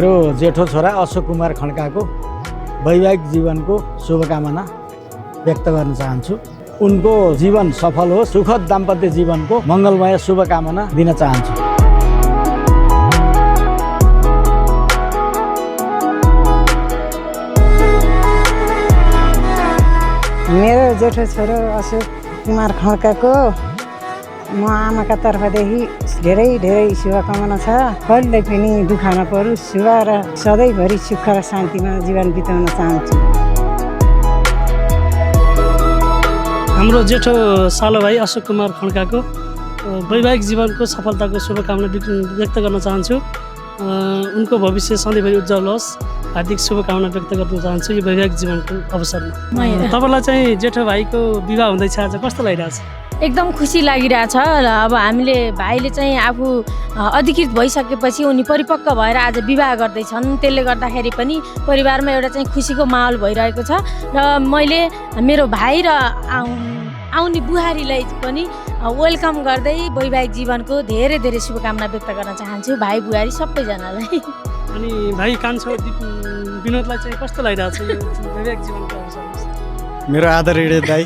मेरो जेठो छोरा अशोक कुमार खड्काको वैवाहिक जीवनको शुभकामना व्यक्त गर्न चाहन्छु। उनको जीवन सफल होस्, सुखद दाम्पत्य जीवनको मङ्गलमय शुभकामना दिन चाहन्छु। मेरो जेठो छोरो अशोक कुमार खड्काको म आमाका तर्फदेखि धेरै शुभकामना छ। कहिल्यै पनि दुःख नपरोस्, शुभ र सधैँभरि सुख र शान्तिमा जीवन बिताउन चाहन्छु। हाम्रो जेठो सालो भाइ अशोक कुमार खड्काको वैवाहिक जीवनको सफलताको शुभकामना व्यक्त गर्न चाहन्छु। उनको भविष्य सधैँभरि उज्जवल होस्, हार्दिक शुभकामना व्यक्त गर्न चाहन्छु यो वैवाहिक जीवनको अवसरमा। तपाईँलाई चाहिँ जेठो भाइको विवाह हुँदैछ, आज कस्तो लागिरहेछ? एकदम खुसी लागिरहेछ। अब हामीले भाइले चाहिँ आफू अधिकृत भइसकेपछि उनी परिपक्व भएर आज विवाह गर्दैछन्। त्यसले गर्दाखेरि पनि परिवारमा एउटा चाहिँ खुसीको माहौल भइरहेको छ र मैले मेरो भाइ र आउने बुहारीलाई पनि वेलकम गर्दै वैवाहिक जीवनको धेरै शुभकामना व्यक्त गर्न चाहन्छु, भाइ बुहारी सबैजनालाई। अनि भाइ कान्छो विनोदलाई चाहिँ कस्तो लागिरहेछ यो वैवाहिक जीवनको अवसरमा? मेरो आदरणीय दाइ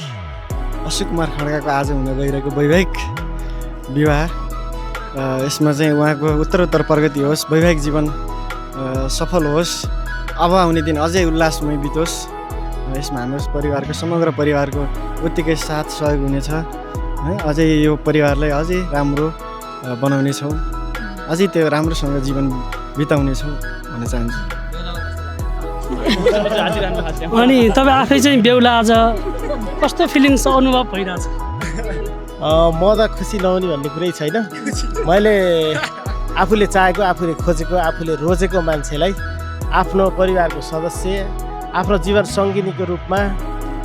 अशोक कुमार खड्काको आज हुन गइरहेको वैवाहिक विवाह, यसमा चाहिँ उहाँको उत्तरोत्तर प्रगति होस्, वैवाहिक जीवन सफल होस्, अब आउने दिन अझै उल्लासमय बितोस्। यसमा हाम्रो परिवारको समग्र परिवारको उत्तिकै साथ सहयोग हुनेछ है। अझै यो परिवारलाई अझै राम्रो बनाउनेछौँ, अझै त्यो राम्रोसँग जीवन बिताउनेछौँ भन्न चाहन्छु। अनि तपाईँ आफै चाहिँ बेहुला, आज कस्तो फिलिङ्स अनुभव भइरहेछ? म त खुसी नहुने भन्ने कुरै छैन। मैले आफूले चाहेको, आफूले खोजेको, आफूले रोजेको मान्छेलाई आफ्नो परिवारको सदस्य, आफ्नो जीवन सङ्गिनीको रूपमा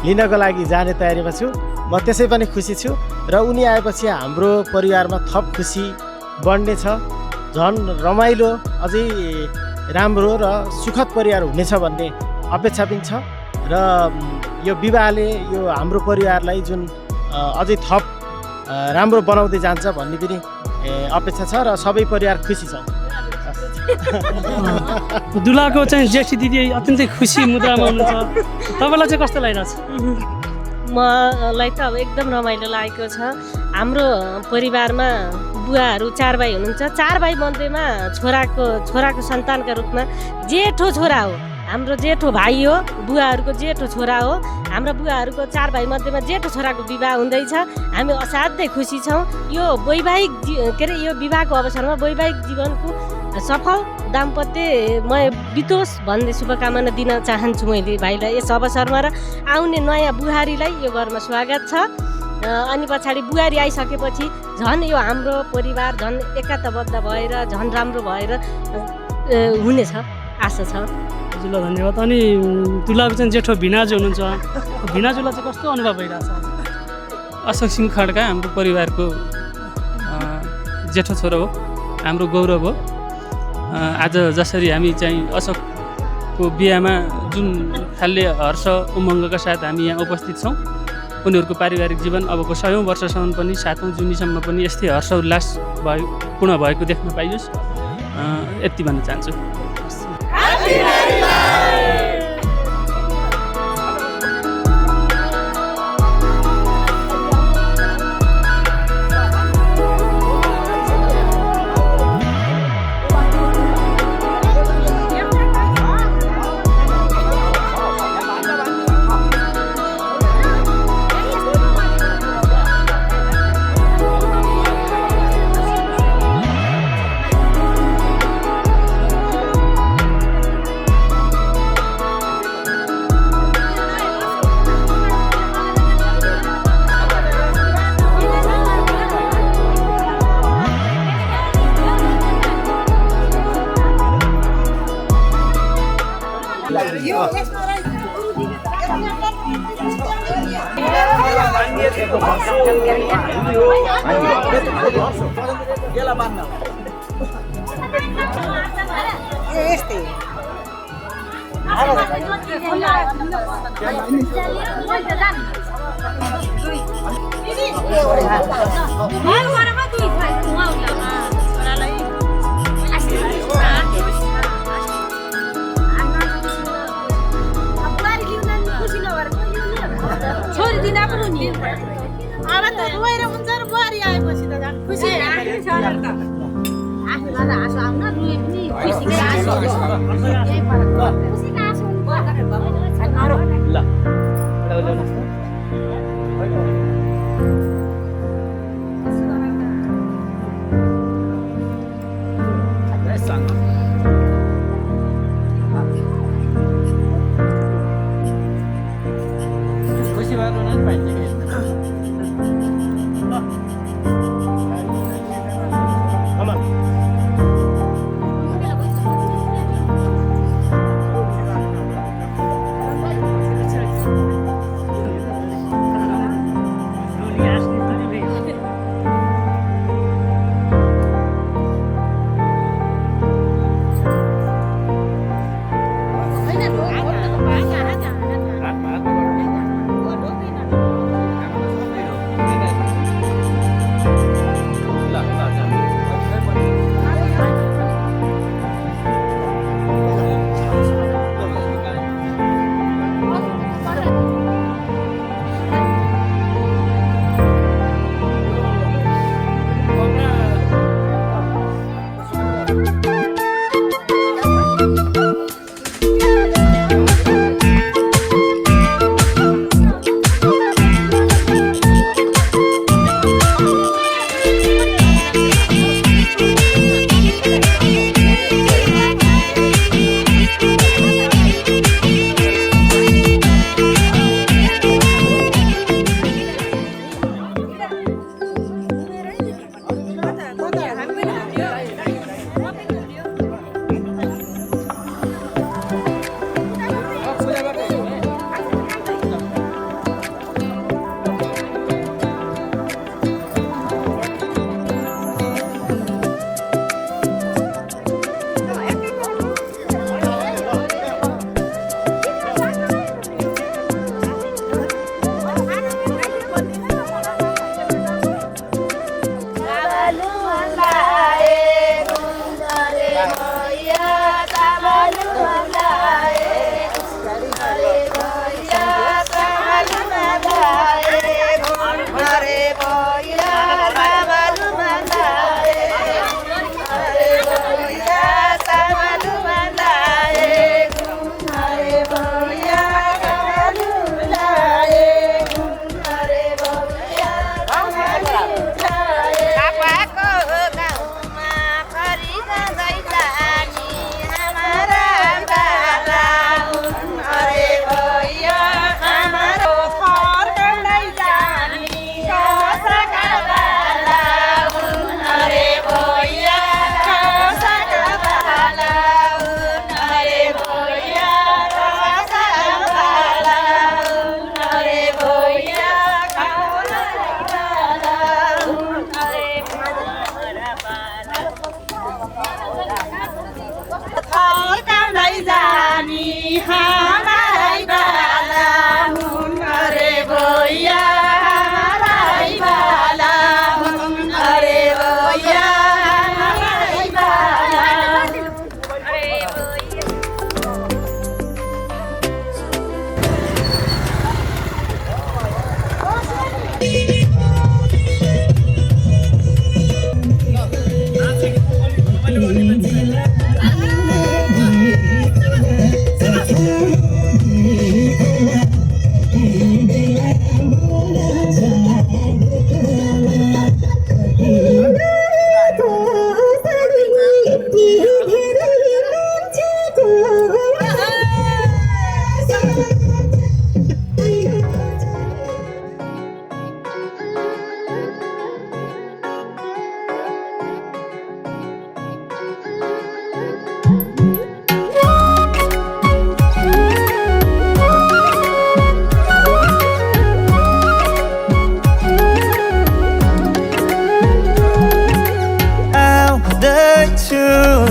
लिनको लागि जाने तयारीमा छु। म त्यसै पनि खुसी छु र उनी आएपछि हाम्रो परिवारमा थप खुसी बढ्नेछ, झन् रमाइलो, अझै राम्रो र सुखद परिवार हुनेछ भन्ने अपेक्षा पनि छ। र यो विवाहले यो हाम्रो परिवारलाई जुन अझै थप राम्रो बनाउँदै जान्छ भन्ने पनि अपेक्षा छ र सबै परिवार खुसी छौँ। दुलाको चाहिँ जेठी दिदी अत्यन्तै खुसी मुद्रामा हुनुहुन्छ, तपाईँलाई चाहिँ कस्तो लागिरहेछ? मलाई त अब एकदम रमाइलो लागेको छ। हाम्रो परिवारमा बुवाहरू 4 भाइ हुनुहुन्छ। 4 भाइ मध्येमा छोराको सन्तानका रूपमा जेठो छोरा हो, हाम्रो जेठो भाइ हो, बुवाहरूको जेठो छोरा हो। हाम्रो बुवाहरूको 4 भाइ मध्येमा जेठो छोराको विवाह हुँदैछ। हामी असाध्यै खुसी छौँ। यो वैवाहिक यो विवाहको अवसरमा वैवाहिक जीवनको सफल दाम्पत्यमय बितोस् भन्ने शुभकामना दिन चाहन्छु मैले भाइलाई यस अवसरमा। र आउने नयाँ बुहारीलाई यो घरमा स्वागत छ। अनि पछाडि बुहारी आइसकेपछि झन् यो हाम्रो परिवार झन् एकताबद्ध भएर झन् राम्रो भएर हुनेछ आशा छ। हजुर, धन्यवाद। अनि दुलाको चाहिँ जेठो भिनाजु हुनुहुन्छ, भिनाजुलाई चाहिँ कस्तो अनुभव भइरहेछ? अशोक सिंह खड्का हाम्रो परिवारको जेठो छोरो हो, हाम्रो गौरव हो। आज जसरी हामी चाहिँ अशोकको बिहामा जुन खालले हर्ष उमङ्गका साथ हामी यहाँ उपस्थित छौँ, उनीहरूको पारिवारिक जीवन अबको 100औँ वर्षसम्म पनि 7औँ जुनीसम्म पनि यस्तै हर्ष उल्लास पूर्ण भएको देख्न पाइयोस्, यति भन्न चाहन्छु।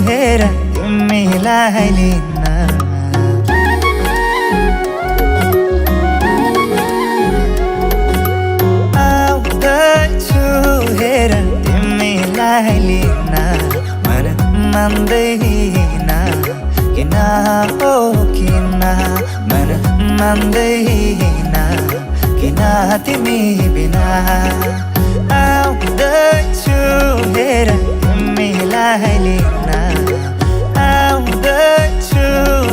हेर तिमीलाई लिन आउँदैछु हेर तिमीलाई लिन मन मान्दैन किन हो किन मन मान्दैन किन तिमी बिना आउँदैछु हेर तिमीलाई लिन आउँदैछु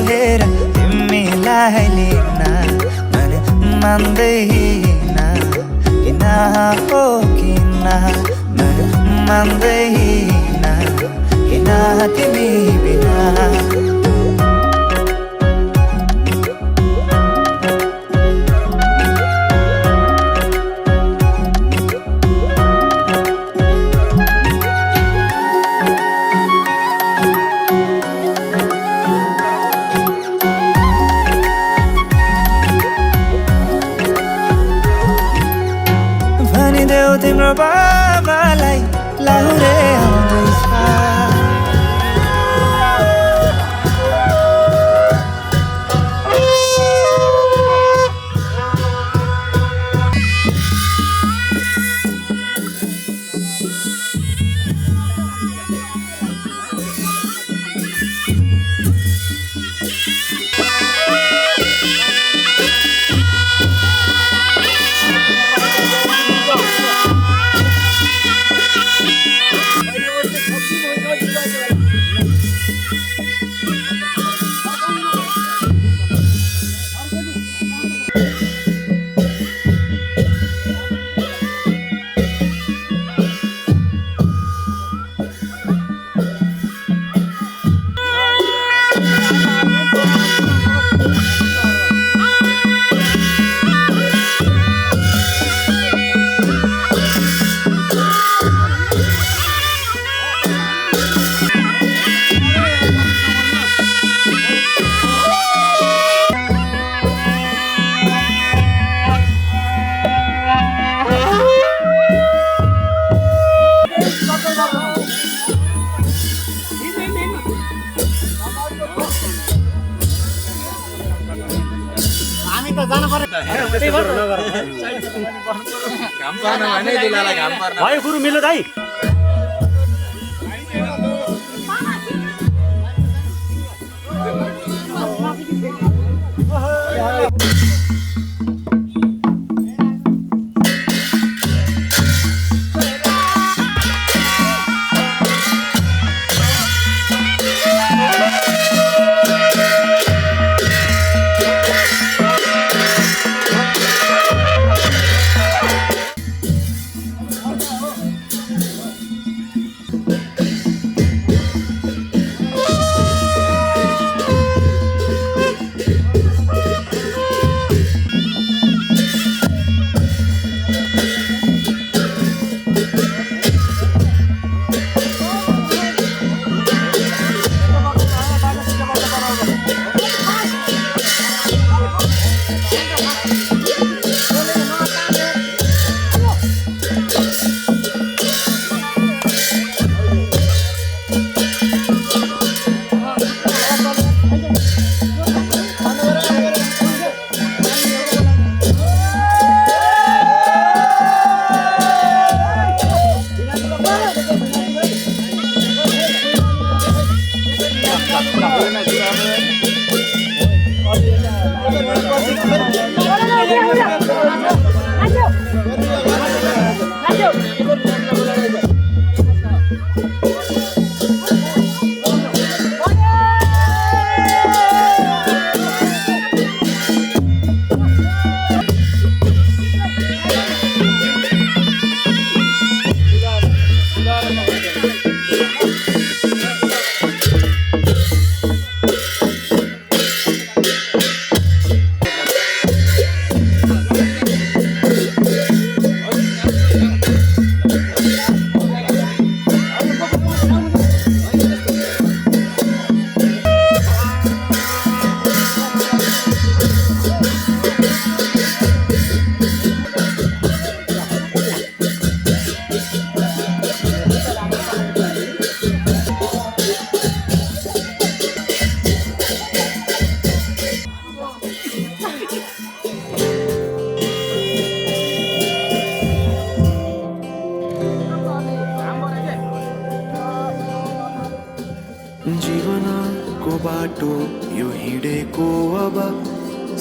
हेर तिमीलाई लिन मन मान्दैन किन हो किन मन मान्दैन किन तिमी बिना भनिदेऊ तिम्रो बाबालाई लाहुरे आउँदैछ भयो गुरु मिल्यो दाइ जीवनको बाटो यो हिँडेको अब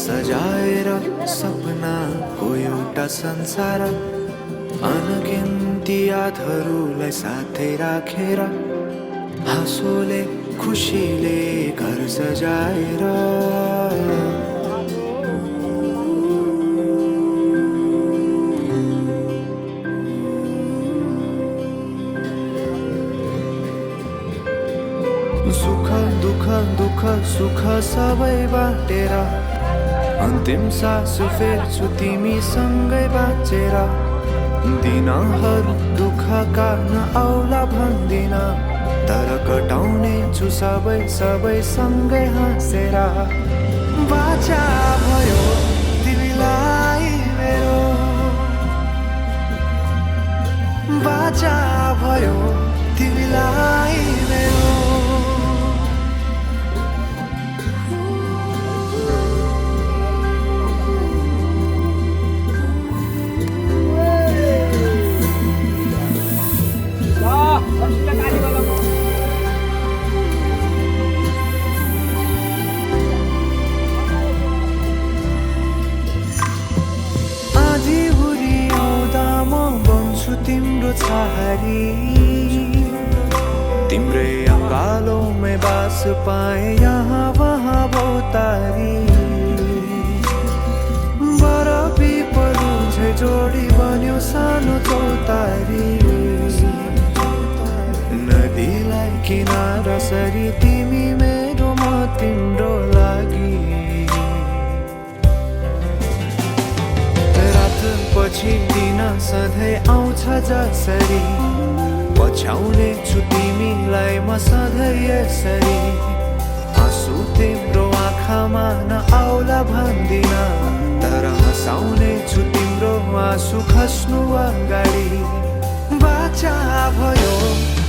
सजाएर सपनाको एउटा संसार अनगिन्त ती यादहरूलाई साथै राखेर हाँसोले खुसीले घर सजाएर सुख दुःख दुःख सुख सबै बाटेर अन्तिम सास फेर्छु तिमीसँगै बाँचेर दिनहरू दुःखका नआउला भन्दिन तर कटाउने छु सबै सबै सँगै हाँसेर बाचा भयो तिमीलाई मेरो बाचा भयो तिमीलाई मेरो तिम्रो छहारी तिम्रै अङ्गालोमै बास पाए यहाँ वहाँ बहुतारी बरफी पलु झै जोडी बन्यो सानो चौतारी नदीलाई किनारा सरी तिमी मेरो म तिम्रो लागि पछि दिन सधैँ आउँछ जसरी पछ्याउने छु तिमीलाई म सधैँ यसरी आँसु तिम्रो आँखामा नआउला भन्दिन तर हँसाउने छु तिम्रो आँसु खस्नु अगाडि बाचा भयो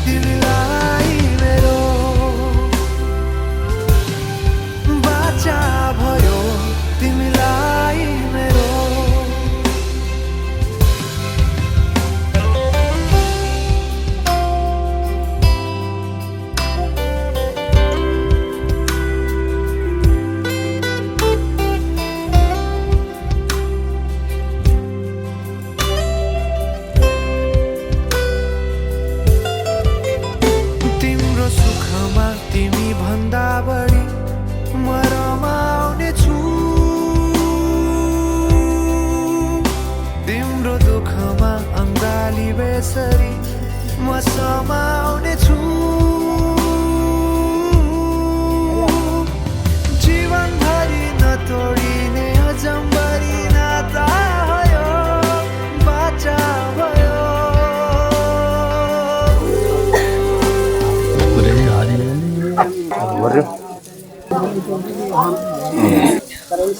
तिमीलाई मेरो बाचा भयो तिमीलाई मेरो म समाउने छु जीवनभरि नतोडिने अजम्बरी नाता भयो बाचा भयो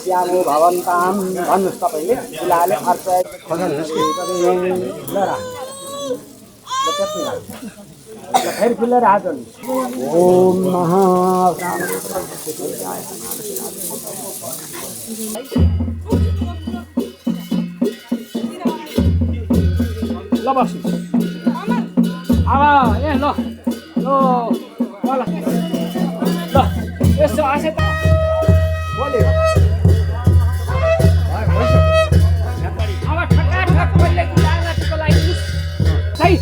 श्यामो भवन्ताम भन्नुहोस् तपाईँले फिलहाल खर्च फेरि खुलेर हात ओम महा ल बस्नु अब ए ल ल यसो आशा त बोले अब ठक्का पहिले लागको लागि सही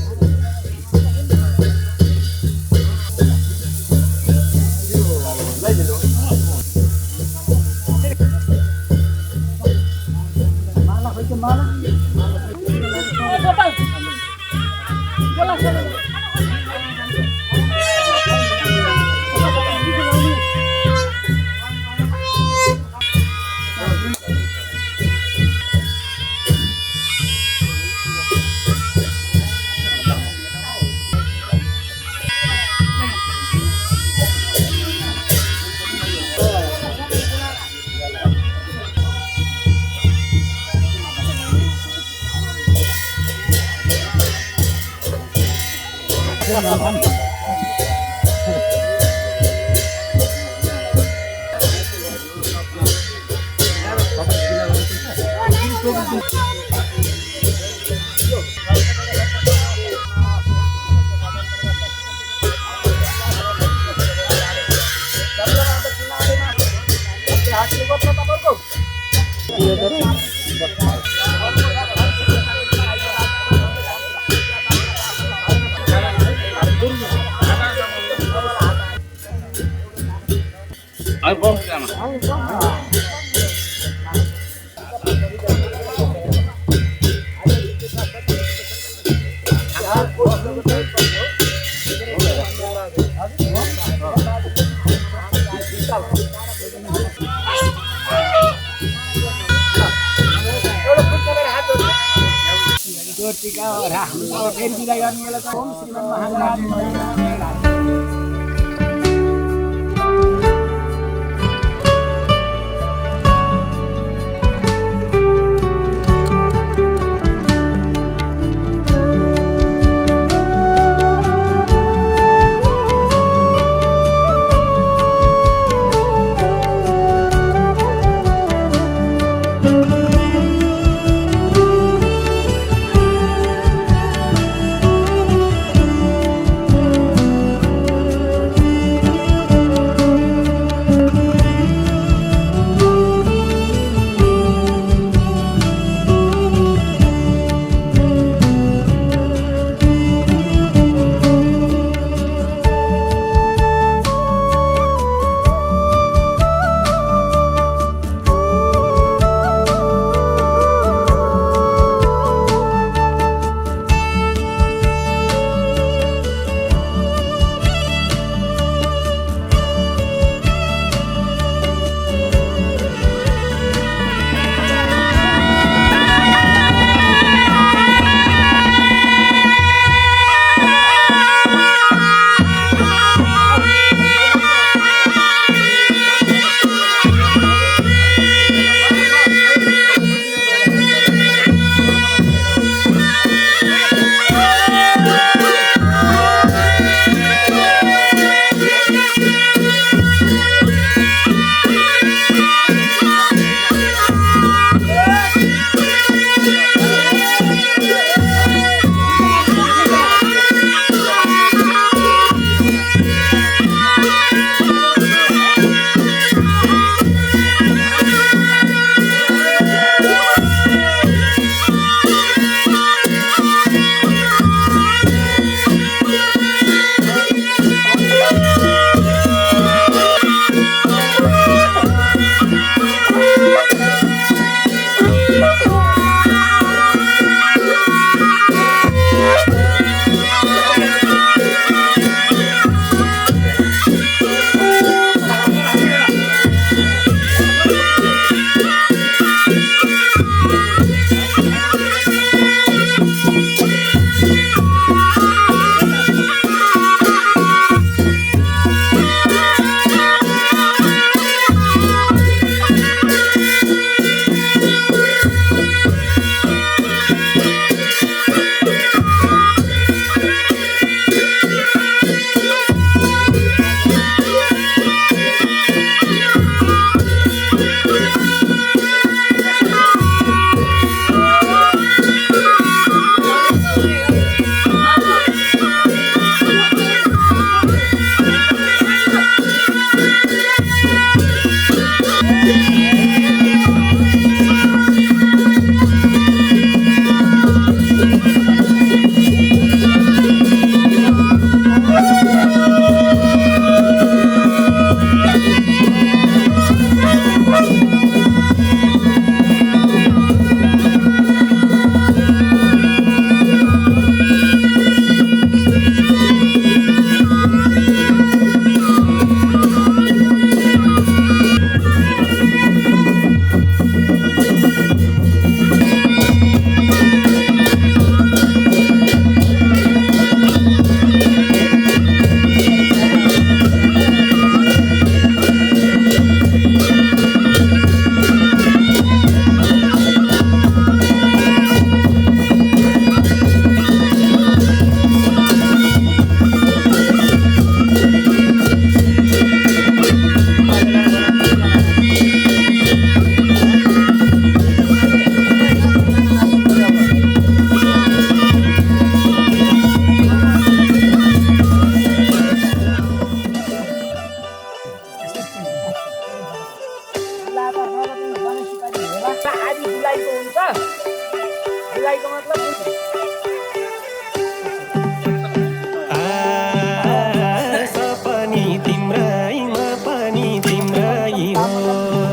सपनी तिम्रैमा पनि तिम्रा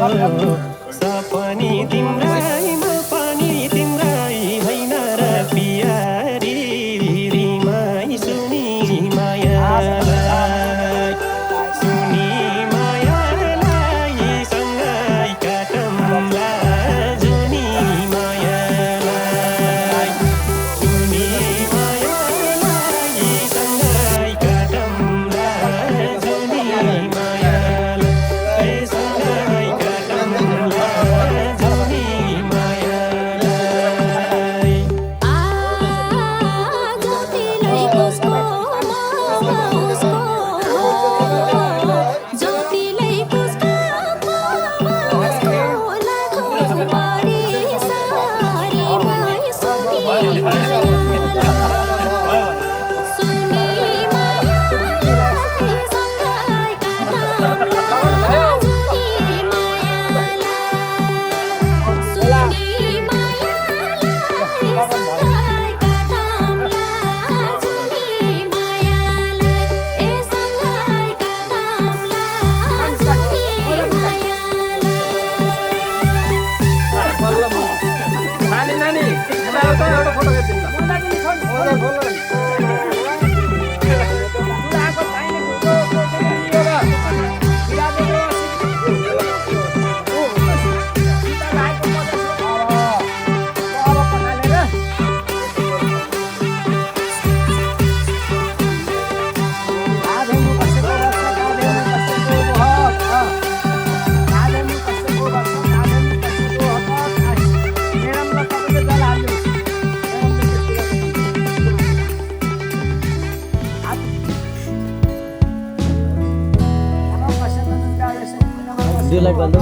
सपनी तिम्रै म पनि तिम्रै होइन र पियारी रिमाई सुनि मायालाई सुनि मायालाई सँगै काटौँला जुनी मायालाई सुनि मायालाई सँगै काटौँला जुनी मायालाई सँगै काटौँला जुनी मायालाई जतिलाई कसको उसको जतिलाई कसको उसको लाखौँ परी सारी माई सुनि मायालाई सुनि मायालाई सँगै काटौँला जुनी मायालाई सुनि मायालाई सँगै काटौँला जुनी मायालाई ए सँगै काटौँला जुनी भिडियोलाई गर्नु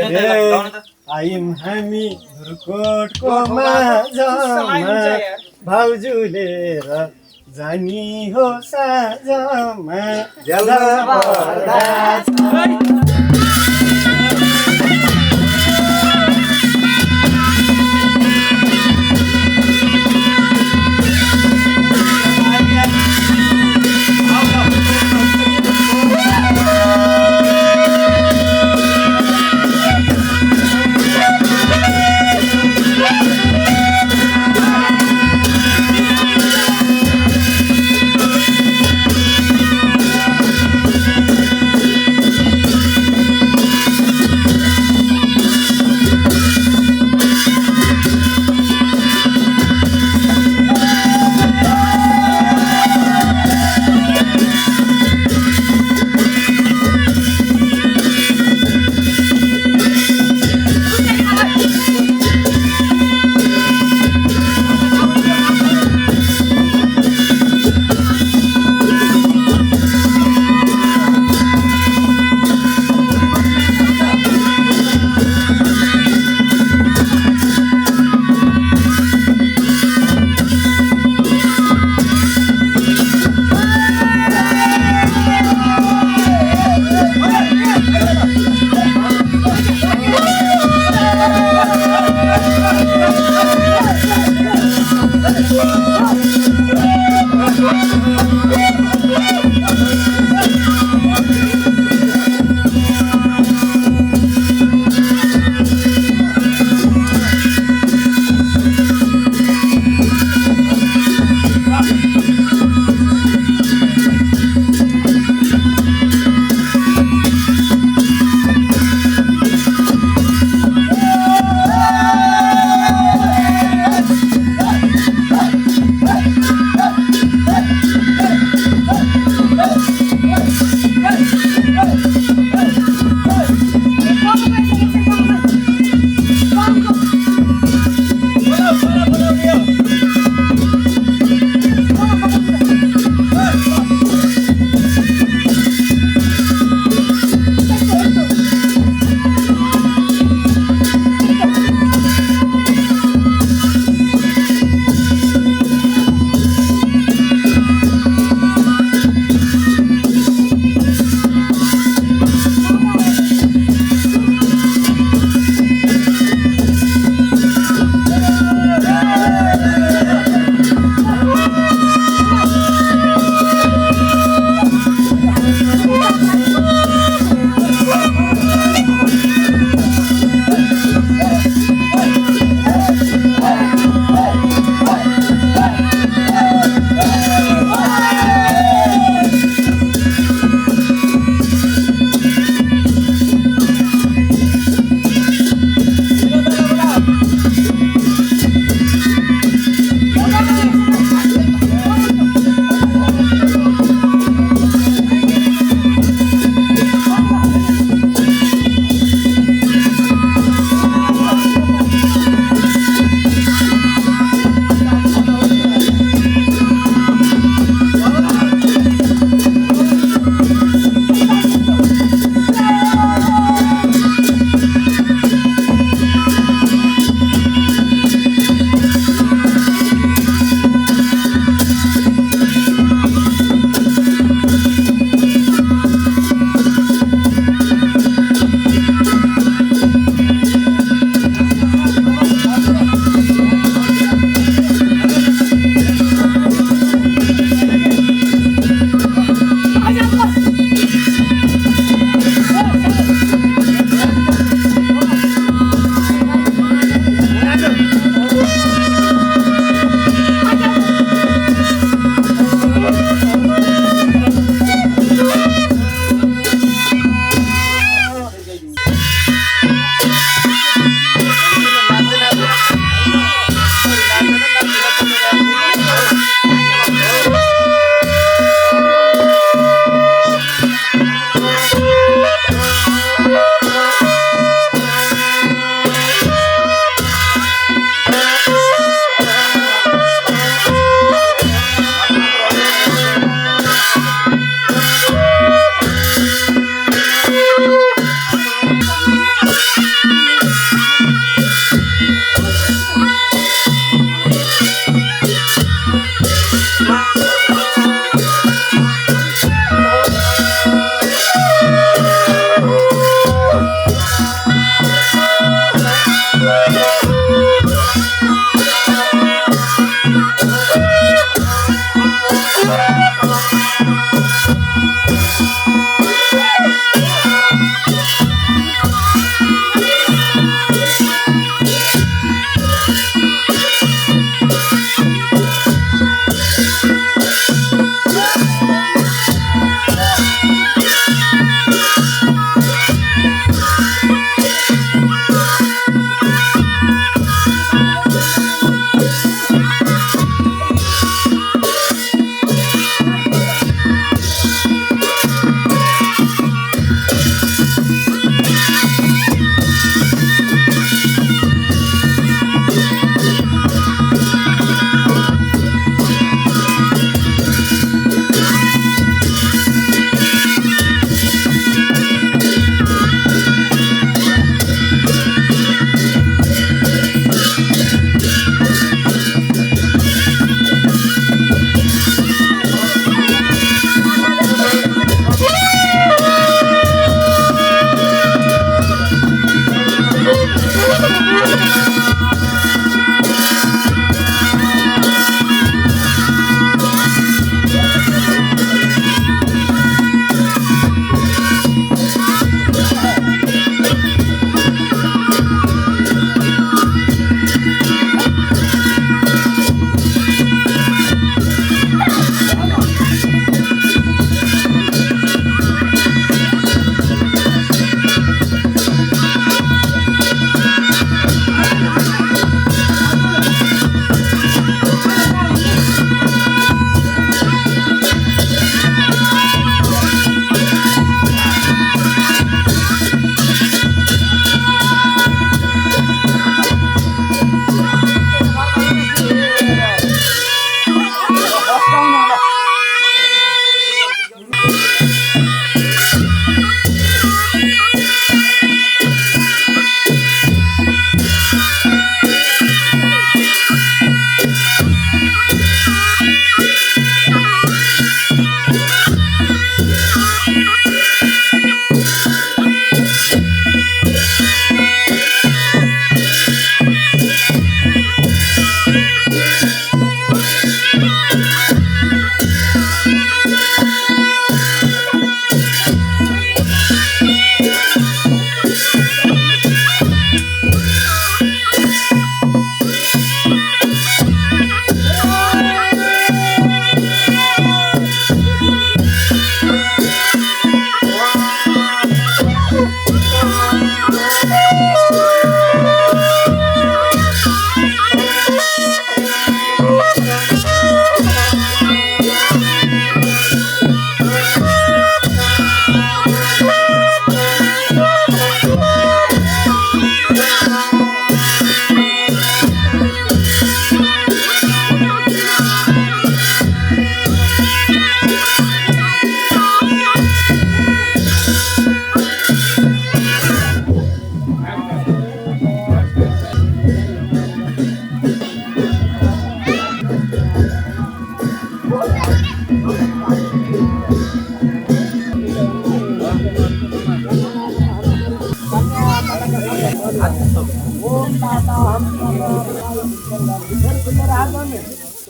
आयौँ हामी ढुर्कोटको माझमा भाउजूले र जानी हो साँझमा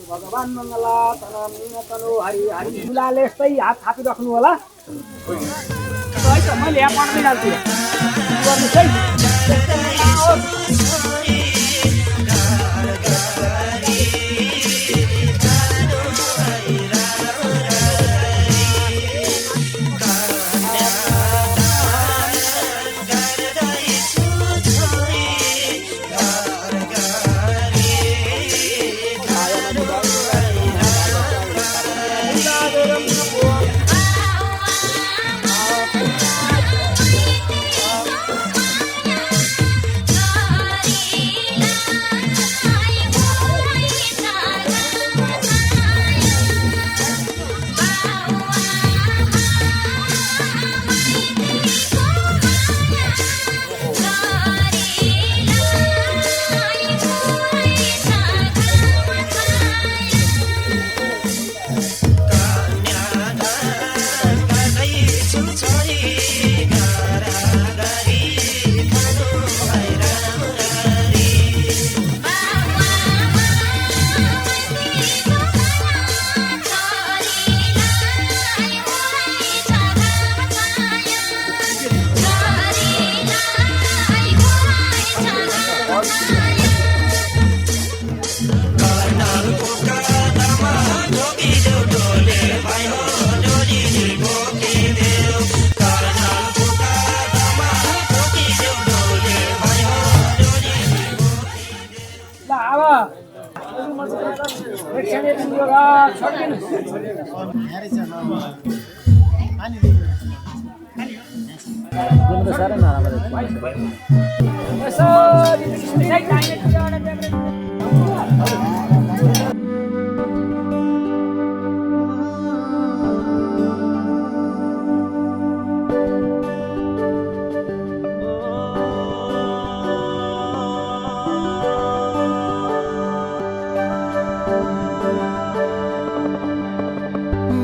भगवान मङ्गला तनु हरि हरि फुलाले यस्तै हात थापिराख्नु होला है त मैले यहाँ पढ्दै जान्छु गर्नुहोस् है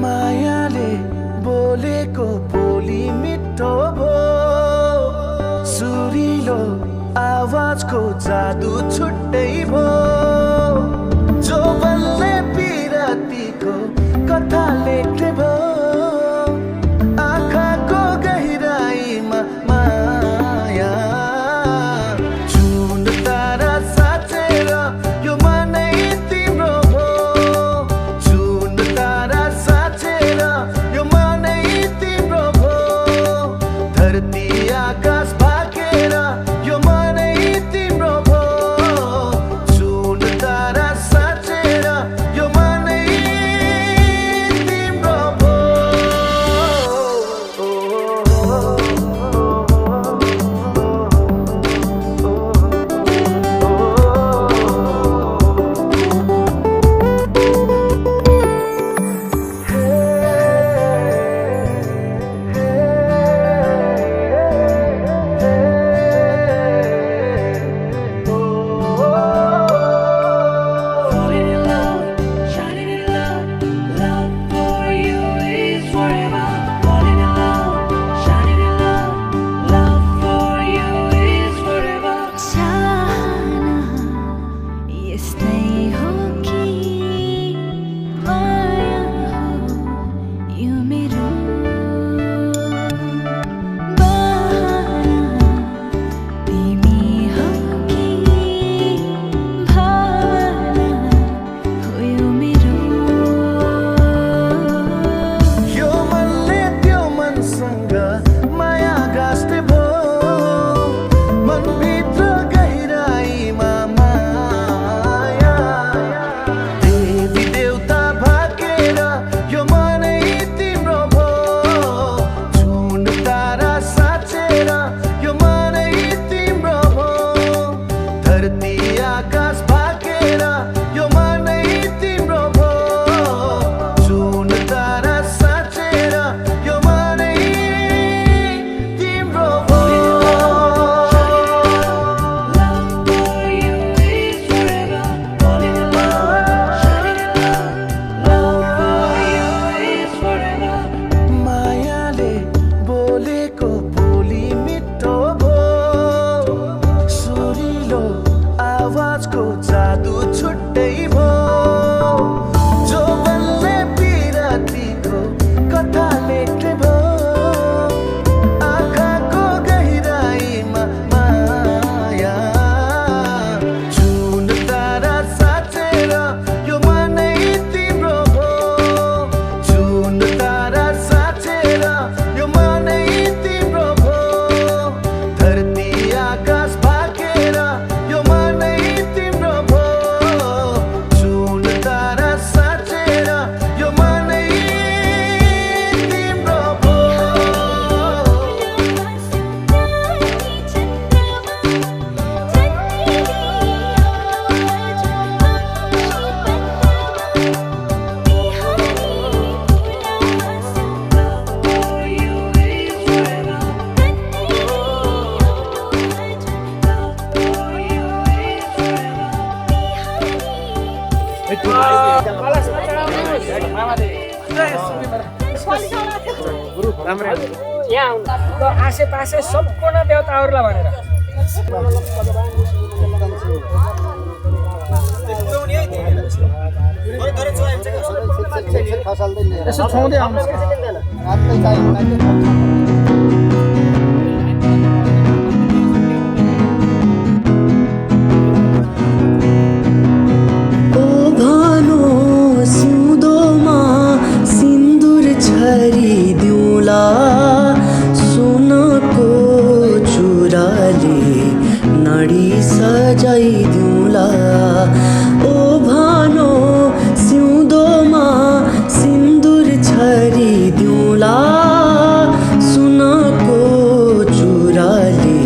मायाले बोलेको बोली मिठो भो सुरिलो आवाजको जादु छुट्टै भो जो बल्ले पिरातीको कथा लेख्ने भो आँखाको गहिराईमा माया जुन तारा साँचेर यो मनै तिम्रो भो जुन तारा साँचेर यो मनै तिम्रो भो धरती आकाश भागेर यो मनै तिम्रो भो राम्रै यहाँ आउनु आसेपासे सम्पूर्ण देवताहरूलाई भनेर यसो छाउँदै सिउँदोमा सिन्दुर छरिदिउँला सुनको चुराले नडी सजाइदिउँला ओ भानो सिउँदोमा सिन्दुर छरिदिउँला सुनको चुराले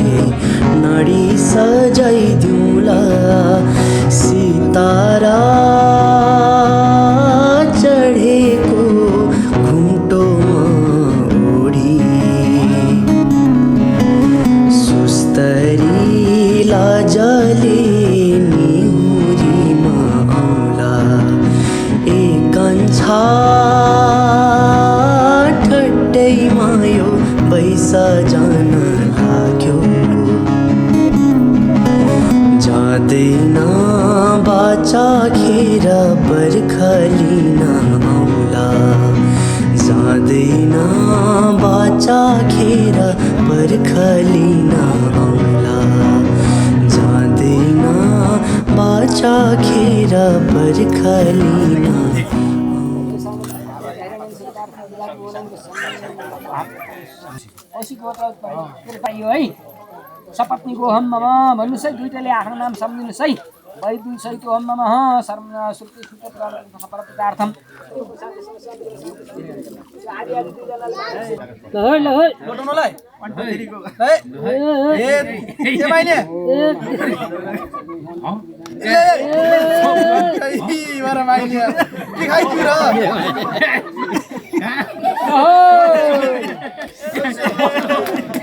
नडी सजाइदिउँला सितारा चढेको घुम्टोमा ओढी सुस्तरी लाजले निहुरीमा आउला एकान्छा ठट्टैमा यो पैसा जान लाग्यो जाँदैन बाचा खेर बर्खलिन आउला जाँदैन बाचा खेर बर्खलिन आउला जाँदैन बाचा खेर बर्खलिन पाइयो है सपत्नीको हम मम भन्नुहोस् है दुइटाले आफ्नो नाम सम्झिनुहोस् है वैदुल सहितको हम मम शर्म श्रुति परपदार्थम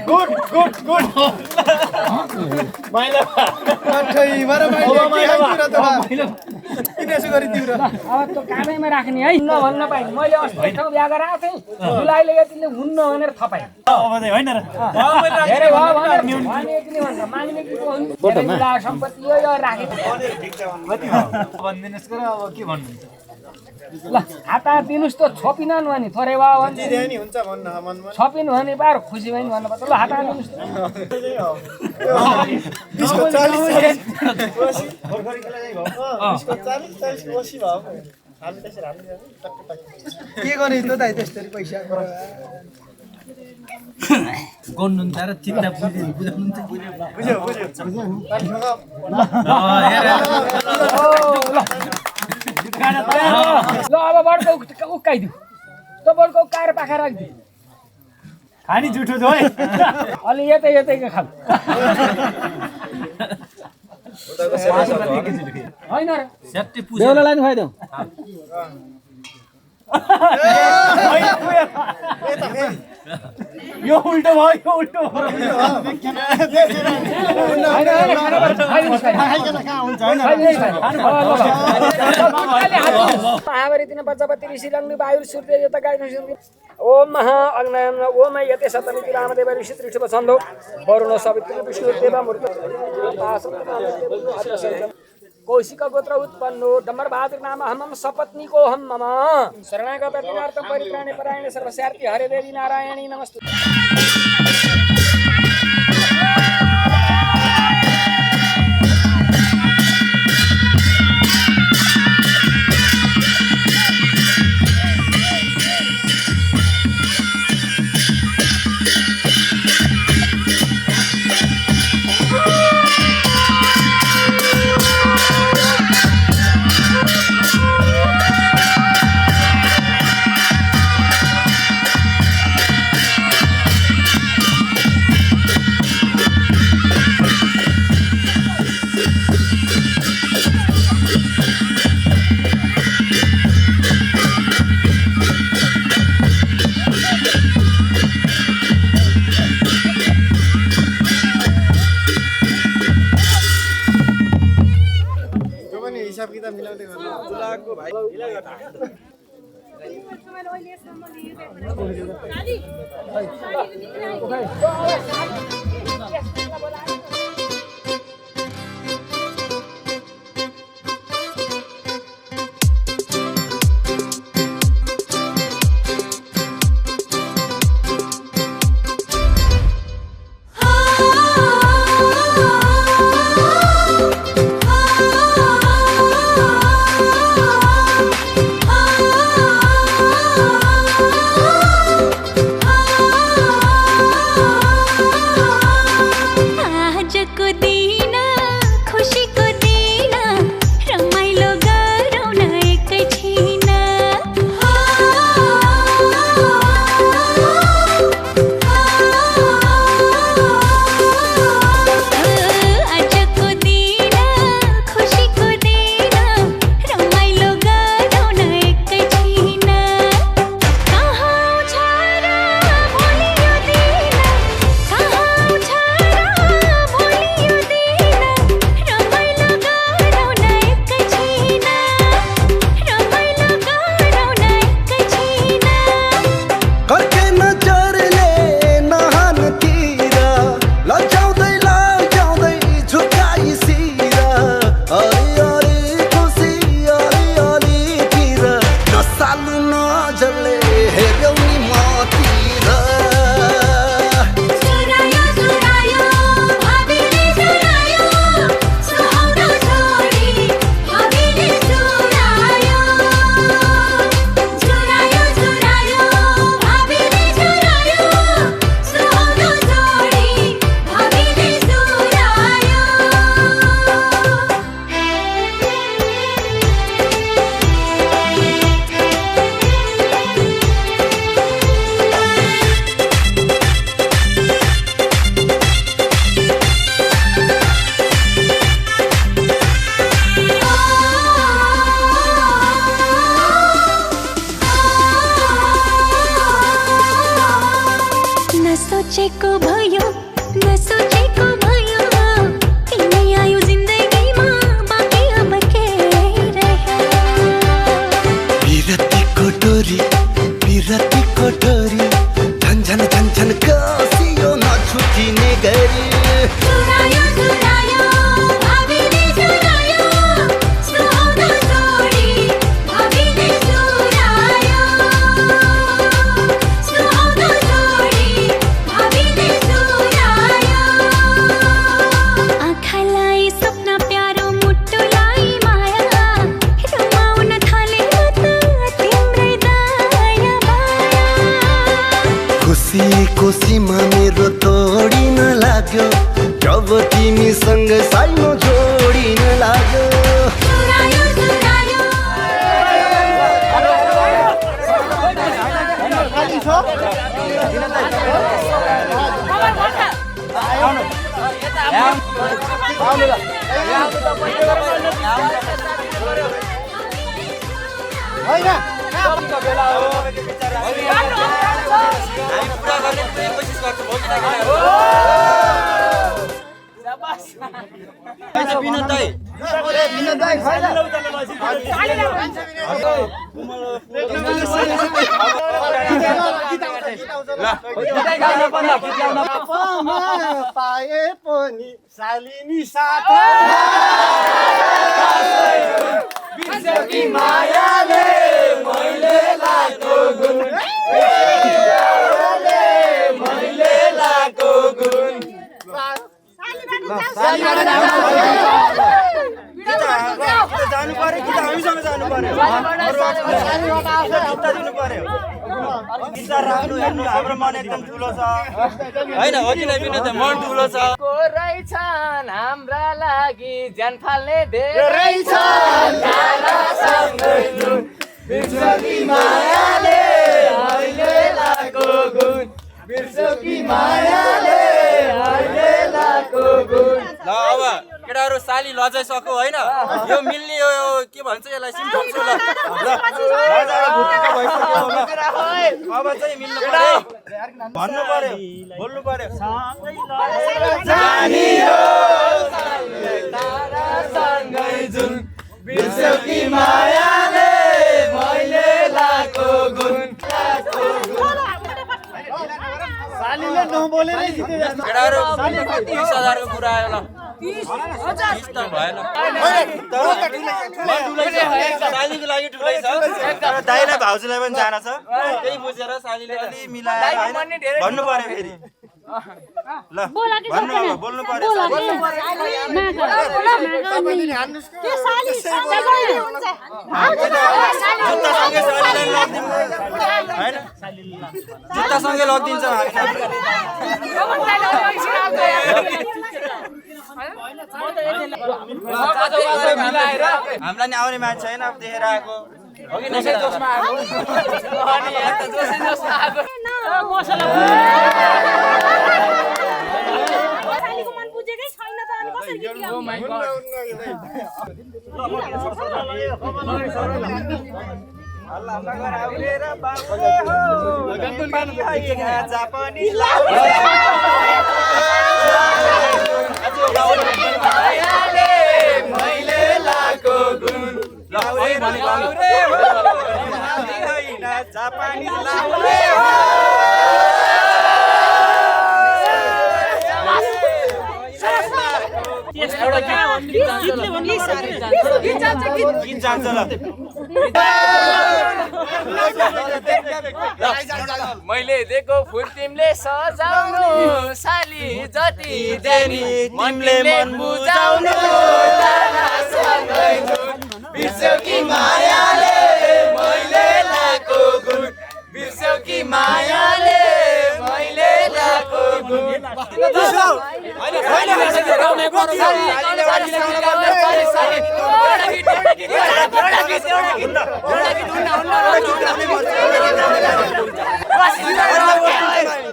गुड गुड गुड माइला ठै भरे किन यसो गरि तिम्रो अब त्यो कामैमा राख्ने है नभन्न पाएँ मैले अस्ति ठाउँ बिहा गरेर आएको थिएँ दुलाईले यतिले हुन्न भनेर थपाएँ होइन र धेरै भयो भनेर भने यतिले भन्छ माग्ने कि सम्पत्ति यो राखेको भनिदिनुहोस् र अब के भन्नुहुन्छ ल खाता दिनुहोस् त छोपिन भने थोरै भयो भने हुन्छ भन्न मनमा छोपिनु भने बार खुसी भइन् भन्नुपर्छ ल खाता दिनुहोस् के गर्ने त दाइ त्यसरी पैसा गर्नुहुन्छ र चित्त बुझ्नुहुन्छ बुझ्यो ल अब बड्को उक्काइदिउ त बड्को उक्काएर पाखा राखिदिउ खानी जुठो छ है अलि यतैको खाऊ होइन र बेहुलालाई नि खुवाइदेऊ यो उल्टो भयो यो उल्टो महावरी दिन प्रजापति ऋषि लग्नि वायु सूर्य यता गाई ओम महा अग्नयम ओम यते सतमिति रामदेव ऋषि त्रिशुभ छन्दो वरुण सवित्र विष्णु देव मूर्त कौशिक गोत्र उत्पन्नो डम्बर बहादुर नाम हमम सपत्नी को हम मम शरणागत दिनार्थम परित्राणे परायणे सर्वस्यार्थी हरे देवी नारायणी नमस्ते आजको दिन खुसीको दिन रमाइलो गरौँ न एकैछिन आजको दिन खुसीको दिन रमाइलो गरौँ न एकैछिन कहाँ आउँछ र भोलि यो दिन कहाँ आउँछ र भोलि यो दिन रमाइलो गरौँ न एकैछिन रमाइलो गरौँ न एकैछिन कर्के नजरले नहानतिर लजाउँदै लजाउँदै झुकाइ सिरा अरे अरे खुसी अरे अरेतिर नसाल्नु नजरले हेऱ्यौ नि मतिर चुरायो चुरायो भाबीले चुरायो सुहाउन छोडी भाबीले चुरायो चुरायो चुरायो भाबीले चुरायो सुहाउन छोडी भाबीले चुरायो नसोचेको भयो नसोचेको भयो तिमी आयो जिन्दगीमा बाँकी अब के रह्यो विरतीको डोरी झन झन झन झन कसियो नछुटिने गरी चुरायो चुरायो भाबीले चुरायो सुहाउन छोडी भाबीले चुरायो सुहाउन छोडी भाबीले चुरायो आँखालाई सपना प्यारो मुटुलाई माया रमाउन थालेको त तिम्रै दया माया खुसीको सीमा मेरो तोडिन लाग्यो जब तिमीसँग साइनो जोडिन लाग्यो चुरायो चुरायो पाए पनि शालिनी साथ मायाले मैले लाको गुण मैले लाको गुण जानु पर्यो कि हामीसँग जानु पर्यो दिनु पर्यो गीता राम्रो हेर्नु हाम्रो मन एकदम ठुलो छ होइन हो कि नै विनोद मन ठुलो छ रहेछन् हाम्रा लागि ज्यान फाल्ने धेरै छन् बिर्सो कि मायाले अहिले लाको गुण बिर्सो कि मायाले अहिले लाको गुण ल अब केटाहरू साली लजाइसक्यो होइन यो मिल्ने यो के भन्छ यसलाई सिम्टम्स अब चाहिँ मिल्नु पर्यो भन्नु पर्यो बोल्नु पर्यो बिर्सो कि मायाले मैले लाको गुण नबोलेरै जिते जस्तो। केटाहरु 30,000 को कुरा आयो ल 30 त भएन सालीको लागि ठुलै छ तर दाइलाई भाउजूलाई पनि जान छ त्यही बुझेर सालीले अलि मिलाएर भन्नु पर्यो फेरि ल बोल्नु पर्यो जुत्तासँगै लगिदिन्छौँ हामीलाई नि आउने मान्छे होइन अब देखेर आएको हो कि नसै जोसमा आएको अनि यहाँ त जोसै जोसमा आएको सालीको मन बुझेकै छैन त अनि कसरी गीत गाउने? ओ माय गॉड अल्लाह मगर आउलेर बाबुले हो नेपाली आइगा जापानी मायाले मैले लाको गुण लाउरे लाउरे हो नेपाली होइन जापानी लाउरे हो गीत जान्छ ल मैले दिएको फुल तिमीले सजाउनु साली जति देनी तिमीले मन बुझाउनु बिर्स्यौ कि मायाले मैले लाको गुण बिर्स्यौ कि मायाले मैले लाको गुण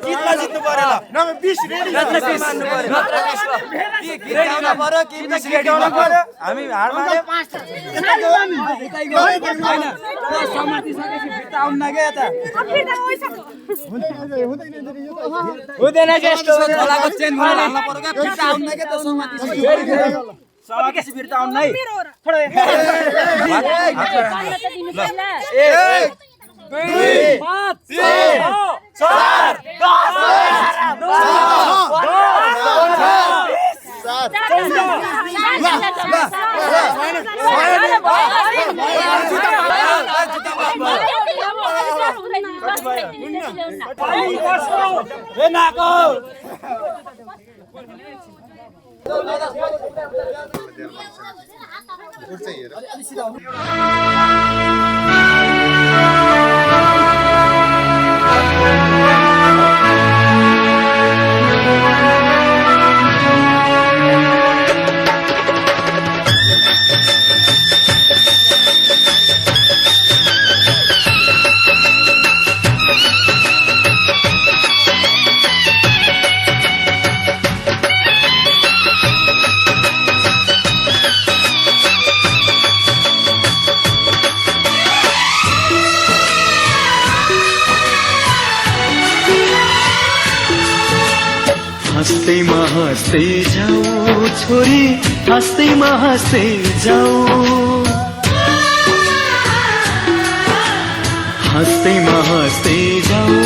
गीतमा जित्नु पर्यो ल नभए 20 रेडी मान्नु पर्यो नत्र 20 रेडी हुन पर्यो कि 20 रेडी हुन पर्यो हामी हारमाले 5 हैन सहमति सकेपछि फिर्ता आउन न के यता हुँदैन के यस्तो खोलाको चेन भएर हाल्न पर्यो के फिर्ता आउन न के त सहमति सहमति फिर्ता आउन है थोडा 1 2 5 6 7 हँस्दै जाऊ छोरी हँस्दै जाऊ हँस्दै जाऊ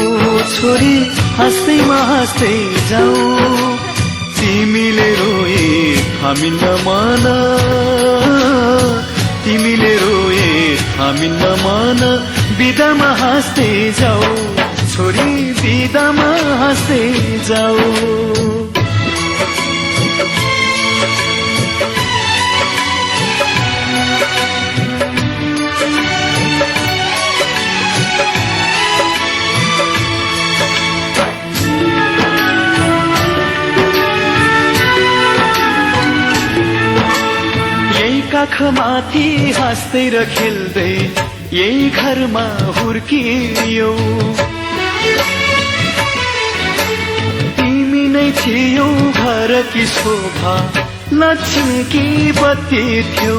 छोरी हँस्दै जाऊ तिमीले रोए हामी नमान तिमीले रोए हामी नमान बिदामा हाँस्दै जाऊ छोरी बिदामा हाँस्दै जाऊ काखमाथि हाँस्दै र खेल्दै यही घरमा हुर्कियौ तिमी नै थियौ घरकी शोभा लक्ष्मीकी बत्ती थियौ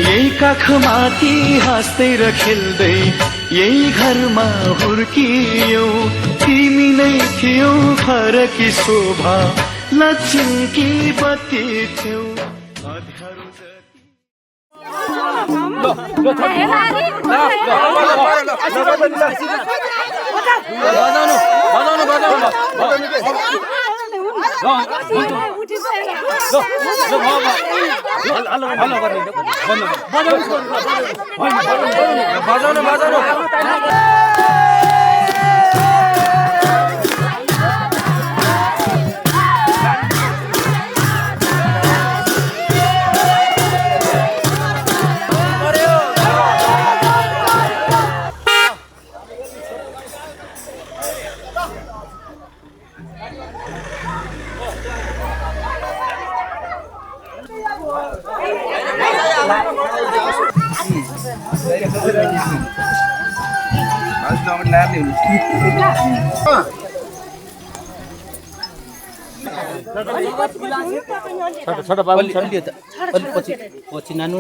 यही काखमाथि हाँस्दै र खेल्दै यही घरमा हुर्कियौ तिमी नै थियौ घरकी शोभा लक्ष्मी की बत्ती थियो अध्यारो छोटा बाबु अलि पछि नानु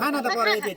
खाना त परे यति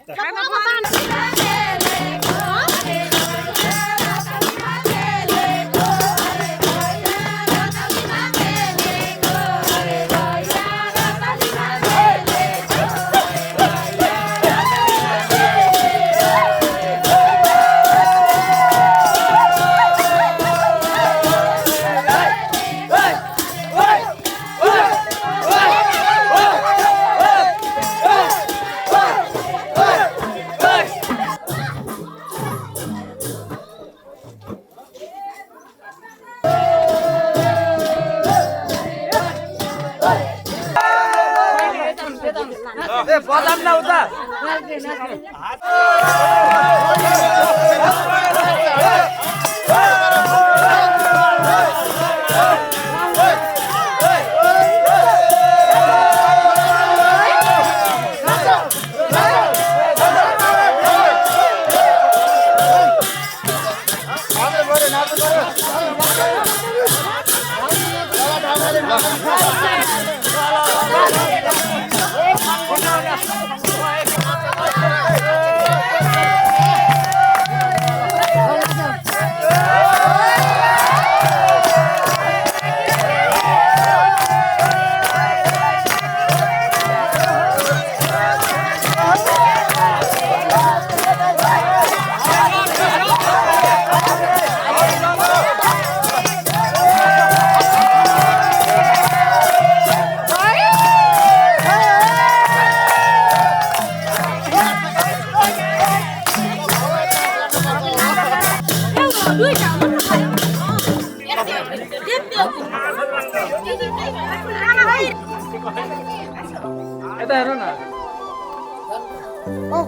यता हेर न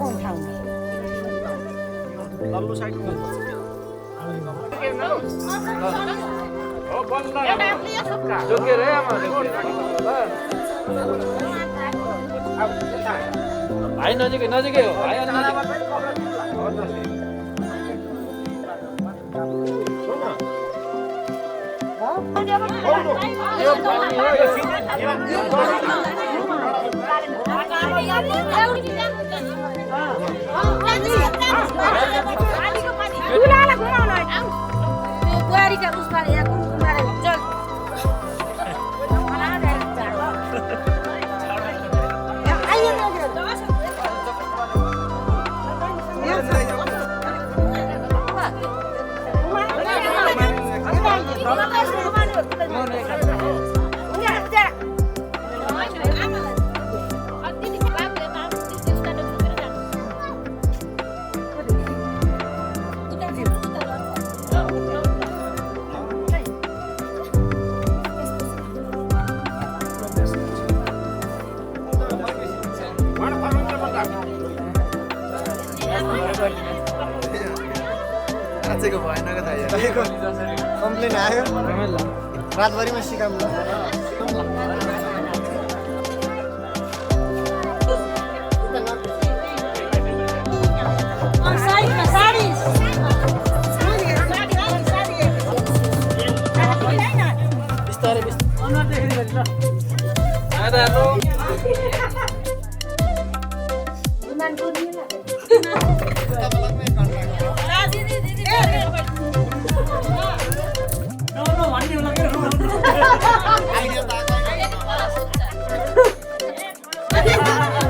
कोन ठाउँ लल्लो साइडमा हो बल्ल जोके रे आमा भाइ नजिकै हो भाइ बुहारीका उसमा या कुमार हुन्छ मान्छेको भएन क्या दाइ कम्प्लेन आयो रातभरिमा सिकाउनु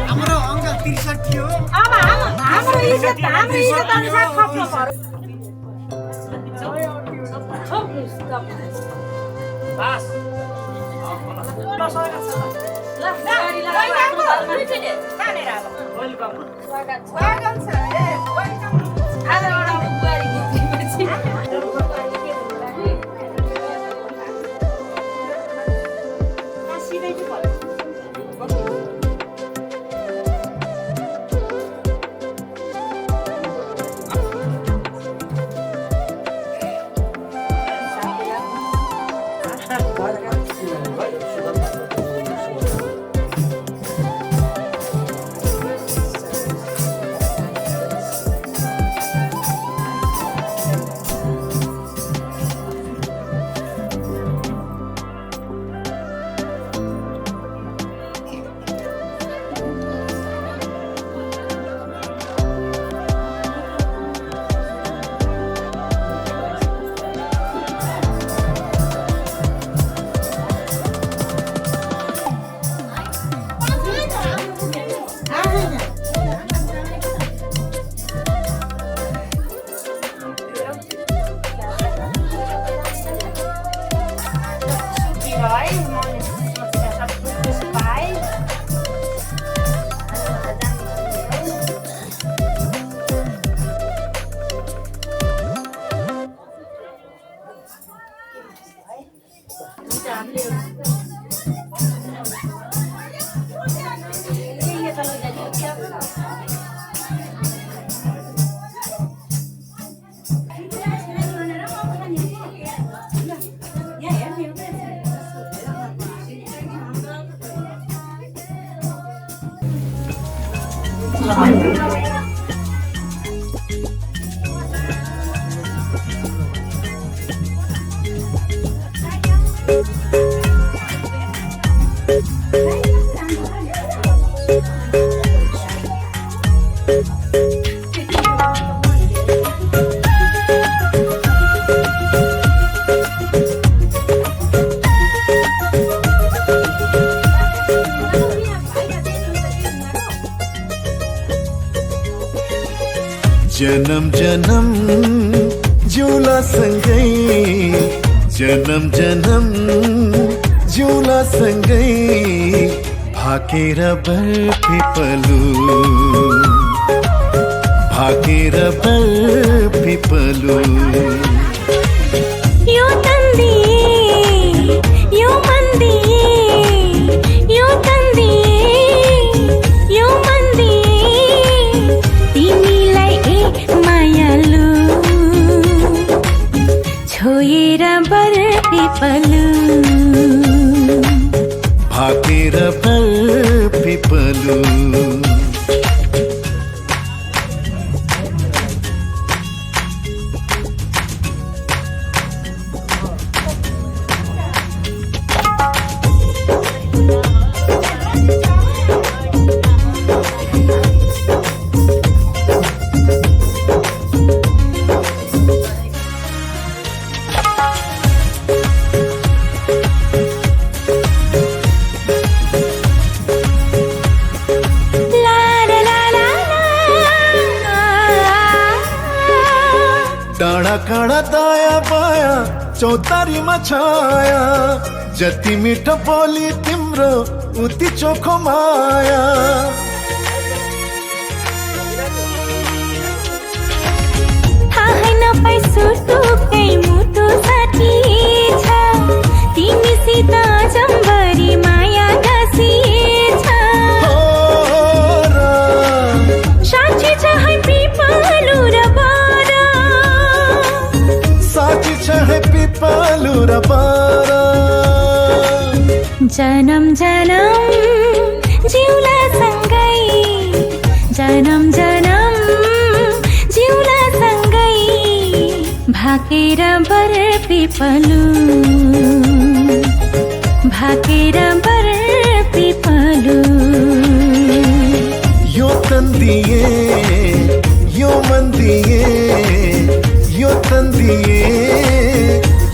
हाम्रो अङ्कल 63 थियो अब हाम्रो इज्जत अनुसार खप्नु पर्यो बस जन्म जन्म जिउला सँगै जन्म जन्म जिउला सँगै भाकेर बर्फिपलु भाकेर बर्फिपलु यो तन्दी यो मन्दी यो तन्दी यो मन्दी तिमीलाई ए मायालु छोएर बर्फिपलु भाकेर बर्फिपलु डाँडा काँडा दाया बाया चौतारीमा छाया जति मिठो बोली तिम्रो उति चोखो माया थाहै नपाई सुटुकै मुटु साथी छ तिमीसित जम्बरी माया गाँसिएछ साँच्चै छ है पिपलु र बारा जनम जनम जिउला सँगै जनम जनम जिउला सँगै भाकेर बर पिपलु भाकेर बर पिपलु यो तन दिए यो मन दिए यो तन दिए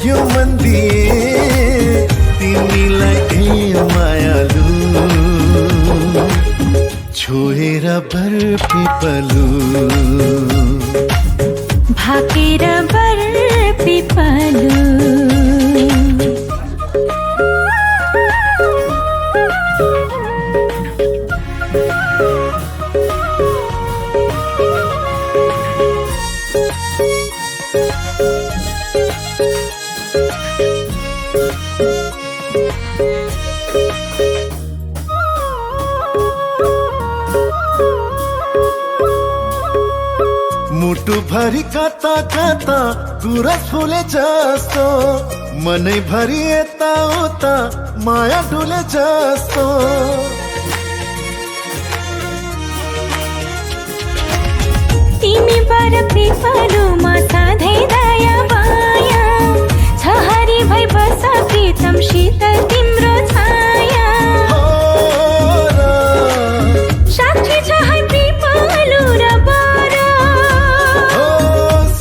यो मन दिए तिमीलाई मायालु छोएर बर पिपलु भाकेर बर पिपलु मुटु भरि कता कता गुरस फुले जस्तो मनै भरि यता उता माया डुले जस्तो तिमी बर पिपलुमा सधैँ दया माया छहारी भई बस प्रीतम शीतल तिम्रो छाया साक्षी छ है पिपलु र बर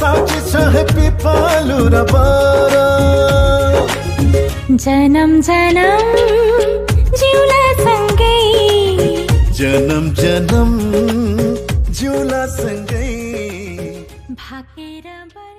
साक्षी छ है पिपलु र बर जनम जनम जिउला सँगै जनम जनम जिउला सँगै भाकेर बर